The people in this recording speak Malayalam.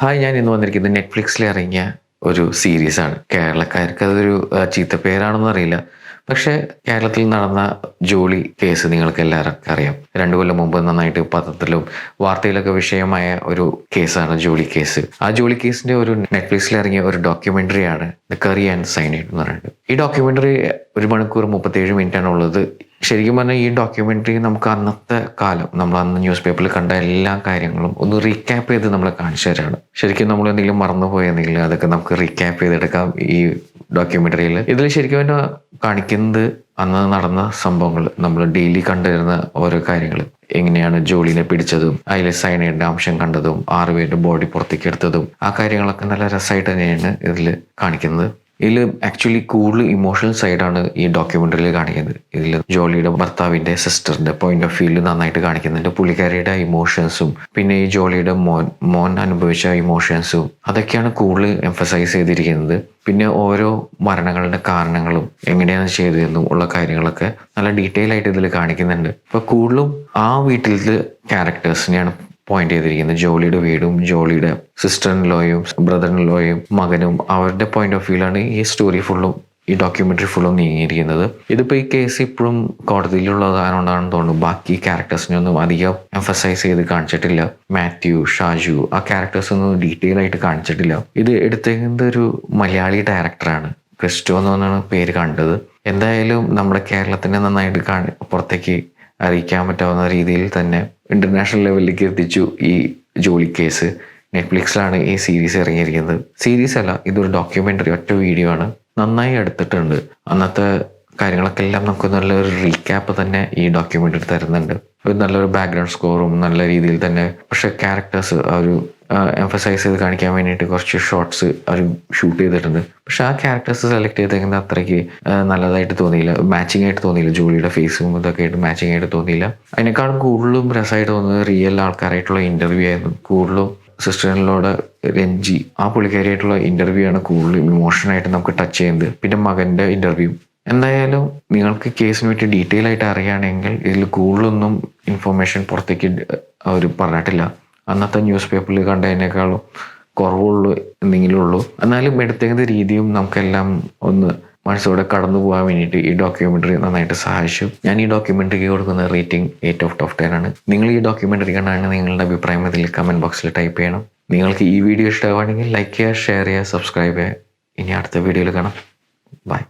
ഹായ്, ഞാൻ ഇന്ന് വന്നിരിക്കുന്നത് നെറ്റ്ഫ്ലിക്സിൽ ഇറങ്ങിയ ഒരു സീരീസാണ്. കേരളക്കാർക്ക് അതൊരു ചീത്തപ്പേരാണെന്ന് അറിയില്ല. പക്ഷേ കേരളത്തിൽ നടന്ന ജോളി കേസ് നിങ്ങൾക്ക് എല്ലാവർക്കും അറിയാം. 2 കൊല്ലം മുമ്പ് നന്നായിട്ട് പത്രത്തിലും വാർത്തയിലൊക്കെ വിഷയമായ ഒരു കേസാണ് ജോളി കേസ്. ആ ജോളി കേസിന്റെ ഒരു നെറ്റ്ഫ്ലിക്സിൽ ഇറങ്ങിയ ഒരു ഡോക്യുമെന്ററിയാണ് ദ കറി ആൻഡ് സൈനൈഡ് എന്ന് പറയുന്നത്. ഈ ഡോക്യുമെന്ററി 1 മണിക്കൂർ 37 മിനിറ്റാണ് ഉള്ളത്. ശരിക്കും പറഞ്ഞാൽ ഈ ഡോക്യുമെന്ററി നമുക്ക് അന്നത്തെ കാലം നമ്മൾ അന്ന് ന്യൂസ് പേപ്പറിൽ കണ്ട എല്ലാ കാര്യങ്ങളും ഒന്ന് റീക്യാപ്പ് ചെയ്ത് നമ്മളെ കാണിച്ചു തരാണ്. ശരിക്കും നമ്മൾ എന്തെങ്കിലും മറന്നുപോയെങ്കിൽ അതൊക്കെ നമുക്ക് റീക്യാപ്പ് ചെയ്തെടുക്കാം ഈ ഡോക്യുമെന്ററിയിൽ. ഇതിൽ ശരിക്കും തന്നെ കാണിക്കുന്നത് അന്ന് നടന്ന സംഭവങ്ങൾ, നമ്മൾ ഡെയിലി കണ്ടുവരുന്ന ഓരോ കാര്യങ്ങൾ, എങ്ങനെയാണ് ജോളിനെ പിടിച്ചതും അതിൽ സൈനൈഡിന്റെ അംശം കണ്ടതും 6 പേരുടെ ബോഡി പുറത്തേക്ക് എടുത്തതും ആ കാര്യങ്ങളൊക്കെ നല്ല രസമായിട്ട് തന്നെയാണ് ഇതിൽ കാണിക്കുന്നത്. ഇതിൽ ആക്ച്വലി കൂടുതൽ ഇമോഷണൽ സൈഡാണ് ഈ ഡോക്യുമെന്ററിയിൽ കാണിക്കുന്നത്. ഇതിൽ ജോളിയുടെ ഭർത്താവിന്റെ സിസ്റ്ററിന്റെ പോയിന്റ് ഓഫ് വ്യൂവിൽ നന്നായിട്ട് കാണിക്കുന്നുണ്ട്. പുള്ളിക്കാരിയുടെ ഇമോഷൻസും പിന്നെ ഈ ജോളിയുടെ മോൻ അനുഭവിച്ച ഇമോഷൻസും അതൊക്കെയാണ് കൂടുതൽ എംഫസൈസ് ചെയ്തിരിക്കുന്നത്. പിന്നെ ഓരോ മരണങ്ങളുടെ കാരണങ്ങളും എങ്ങനെയാണ് ചെയ്തതെന്നും ഉള്ള കാര്യങ്ങളൊക്കെ നല്ല ഡീറ്റെയിൽ ആയിട്ട് ഇതിൽ കാണിക്കുന്നുണ്ട്. ഇപ്പൊ കൂടുതലും ആ വീട്ടിലത്തെ ക്യാരക്ടേഴ്സിനെയാണ് പോയിന്റ് ചെയ്തിരിക്കുന്നത്. ജോളിയുടെ വീടും ജോളിയുടെ സിസ്റ്റർ ഇൻ ലോയും ബ്രദർ ഇൻ ലോയും മകനും അവരുടെ പോയിന്റ് ഓഫ് വ്യൂയിലാണ് ഈ സ്റ്റോറി ഫുള്ളും ഈ ഡോക്യുമെന്ററി ഫുള്ളും നീങ്ങിയിരിക്കുന്നത്. ഇതിപ്പോൾ ഈ കേസ് ഇപ്പോഴും കോടതിയിലുള്ളതാണെന്നാണെന്ന് തോന്നുന്നു. ബാക്കി ക്യാരക്ടേഴ്സിനെ ഒന്നും അധികം എംഫസൈസ് ചെയ്ത് കാണിച്ചിട്ടില്ല. മാത്യു, ഷാജു, ആ ക്യാരക്ടേഴ്സ് ഒന്നും ഡീറ്റെയിൽ ആയിട്ട് കാണിച്ചിട്ടില്ല. ഇത് എടുത്തേക്കുന്നത് ഒരു മലയാളി ഡയറക്ടറാണ്, ക്രിസ്റ്റോ എന്നാണ് പേര് കണ്ടത്. എന്തായാലും നമ്മുടെ കേരളത്തിനെ നന്നായിട്ട് പുറത്തേക്ക് അറിയിക്കാൻ പറ്റാവുന്ന രീതിയിൽ തന്നെ ഇന്റർനാഷണൽ ലെവലിലേക്ക് എത്തിച്ചു ഈ ജോളി കേസ്. നെറ്റ്ഫ്ലിക്സിലാണ് ഈ സീരീസ് ഇറങ്ങിയിരിക്കുന്നത്. സീരീസ് അല്ല, ഇതൊരു ഡോക്യുമെന്ററി, ഒറ്റ വീഡിയോ ആണ്. നന്നായി എടുത്തിട്ടുണ്ട്. അന്നത്തെ കാര്യങ്ങളൊക്കെ എല്ലാം നമുക്ക് നല്ലൊരു റീക്യാപ്പ് തന്നെ ഈ ഡോക്യുമെന്ററി തരുന്നുണ്ട്. ഒരു നല്ലൊരു ബാക്ക്ഗ്രൗണ്ട് സ്കോറും നല്ല രീതിയിൽ തന്നെ. പക്ഷെ ക്യാരക്ടേഴ്സ് ഒരു എംഫസൈസ് ചെയ്ത് കാണിക്കാൻ വേണ്ടിയിട്ട് കുറച്ച് ഷോർട്സ് അവർ ഷൂട്ട് ചെയ്തിട്ടുണ്ട്. പക്ഷെ ആ ക്യാരക്ടേഴ്സ് സെലക്ട് ചെയ്തേക്കുന്നത് അത്രയ്ക്ക് നല്ലതായിട്ട് തോന്നിയില്ല, മാച്ചിങ് ആയിട്ട് തോന്നിയില്ല. ജോളിയുടെ ഫേസും ഇതൊക്കെ ആയിട്ട് മാച്ചിങ് ആയിട്ട് തോന്നിയില്ല. അതിനേക്കാളും കൂടുതലും രസമായിട്ട് തോന്നുന്നത് റിയൽ ആൾക്കാരായിട്ടുള്ള ഇന്റർവ്യൂ ആയിരുന്നു. കൂടുതലും സിസ്റ്ററിനോട് രഞ്ജി, ആ പുള്ളിക്കാരിയായിട്ടുള്ള ഇന്റർവ്യൂ ആണ് കൂടുതലും ഇമോഷണലായിട്ട് നമുക്ക് ടച്ച് ചെയ്യുന്നത്. പിന്നെ മകന്റെ ഇന്റർവ്യൂ. എന്തായാലും നിങ്ങൾക്ക് കേസിനെ പറ്റി ഡീറ്റെയിൽ ആയിട്ട് അറിയുകയാണെങ്കിൽ ഇതിൽ കൂടുതലൊന്നും ഇൻഫർമേഷൻ പുറത്തേക്ക് അവർ പറഞ്ഞിട്ടില്ല. അന്നത്തെ ന്യൂസ് പേപ്പറിൽ കണ്ടതിനേക്കാളും കുറവുള്ളൂ എന്തെങ്കിലും ഉള്ളൂ. എന്നാലും എടുത്തേക്കുന്ന രീതിയും നമുക്കെല്ലാം ഒന്ന് മനസ്സോടെ കടന്നു പോകാൻ വേണ്ടിയിട്ട് ഈ ഡോക്യുമെന്ററി നന്നായിട്ട് സഹായിച്ചു. ഞാൻ ഈ ഡോക്യുമെന്ററിക്ക് കൊടുക്കുന്ന റേറ്റിംഗ് 8/10 ആണ്. നിങ്ങൾ ഈ ഡോക്യുമെന്ററി കണ്ടാണ് നിങ്ങളുടെ അഭിപ്രായം ഇതിൽ കമന്റ് ബോക്സിൽ ടൈപ്പ് ചെയ്യണം. നിങ്ങൾക്ക് ഈ വീഡിയോ ഇഷ്ടമാണെങ്കിൽ ലൈക്ക് ചെയ്യുക, ഷെയർ ചെയ്യുക, സബ്സ്ക്രൈബ് ചെയ്യുക. ഇനി അടുത്ത വീഡിയോയിൽ കാണാം. ബൈ.